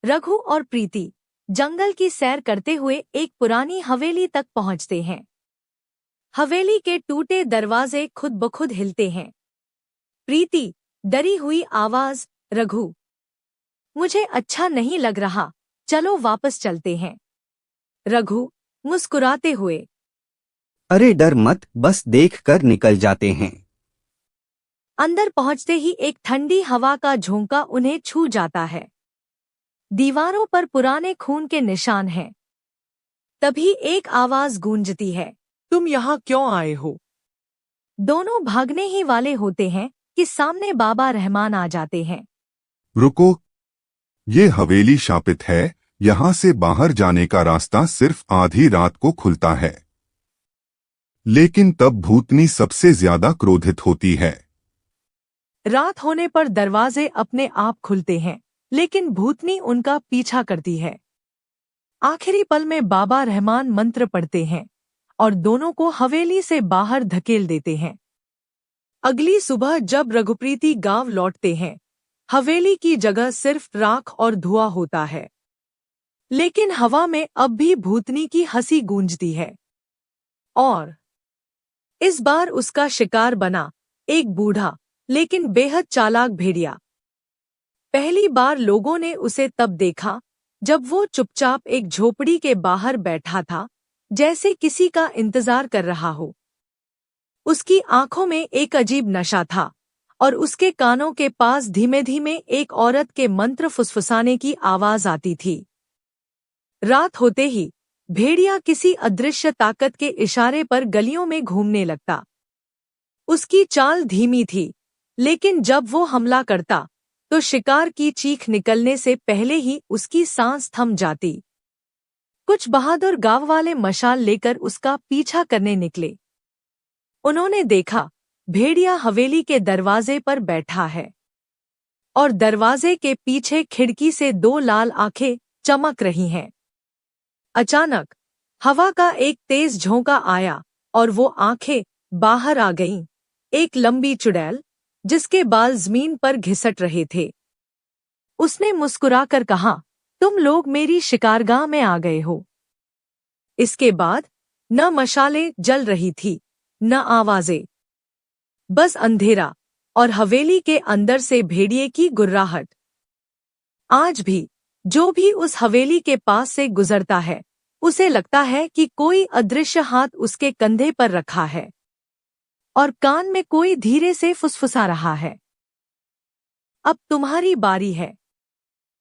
रघु और प्रीति जंगल की सैर करते हुए एक पुरानी हवेली तक पहुंचते हैं। हवेली के टूटे दरवाजे खुद ब खुद हिलते हैं। प्रीति डरी हुई आवाज, रघु, मुझे अच्छा नहीं लग रहा, चलो वापस चलते हैं। रघु मुस्कुराते हुए, अरे डर मत, बस देख कर निकल जाते हैं। अंदर पहुंचते ही एक ठंडी हवा का झोंका उन्हें छू जाता है। दीवारों पर पुराने खून के निशान हैं। तभी एक आवाज गूंजती है, तुम यहाँ क्यों आए हो? दोनों भागने ही वाले होते हैं कि सामने बाबा रहमान आ जाते हैं। रुको, ये हवेली शापित है, यहाँ से बाहर जाने का रास्ता सिर्फ आधी रात को खुलता है। लेकिन तब भूतनी सबसे ज्यादा क्रोधित होती है। रात होने पर दरवाजे अपने आप खुलते हैं, लेकिन भूतनी उनका पीछा करती है। आखिरी पल में बाबा रहमान मंत्र पढ़ते हैं और दोनों को हवेली से बाहर धकेल देते हैं। अगली सुबह जब रघुप्रीति गांव लौटते हैं, हवेली की जगह सिर्फ राख और धुआं होता है। लेकिन हवा में अब भी भूतनी की हंसी गूंजती है। और इस बार उसका शिकार बना एक बूढ़ा लेकिन बेहद चालाक भेड़िया। पहली बार लोगों ने उसे तब देखा जब वो चुपचाप एक झोपड़ी के बाहर बैठा था, जैसे किसी का इंतजार कर रहा हो। उसकी आंखों में एक अजीब नशा था और उसके कानों के पास धीमे धीमे एक औरत के मंत्र फुसफुसाने की आवाज आती थी। रात होते ही भेड़िया किसी अदृश्य ताकत के इशारे पर गलियों में घूमने लगता। उसकी चाल धीमी थी, लेकिन जब वो हमला करता तो शिकार की चीख निकलने से पहले ही उसकी सांस थम जाती। कुछ बहादुर गांव वाले मशाल लेकर उसका पीछा करने निकले। उन्होंने देखा भेड़िया हवेली के दरवाजे पर बैठा है और दरवाजे के पीछे खिड़की से दो लाल आंखें चमक रही हैं। अचानक हवा का एक तेज झोंका आया और वो आंखें बाहर आ गईं। एक लंबी चुड़ैल जिसके बाल जमीन पर घिसट रहे थे। उसने मुस्कुराकर कहा, तुम लोग मेरी शिकारगाह में आ गए हो। इसके बाद न मशालें जल रही थी, न आवाजें, बस अंधेरा और हवेली के अंदर से भेड़िए की गुर्राहट। आज भी जो भी उस हवेली के पास से गुजरता है, उसे लगता है कि कोई अदृश्य हाथ उसके कंधे पर रखा है और कान में कोई धीरे से फुसफुसा रहा है, अब तुम्हारी बारी है।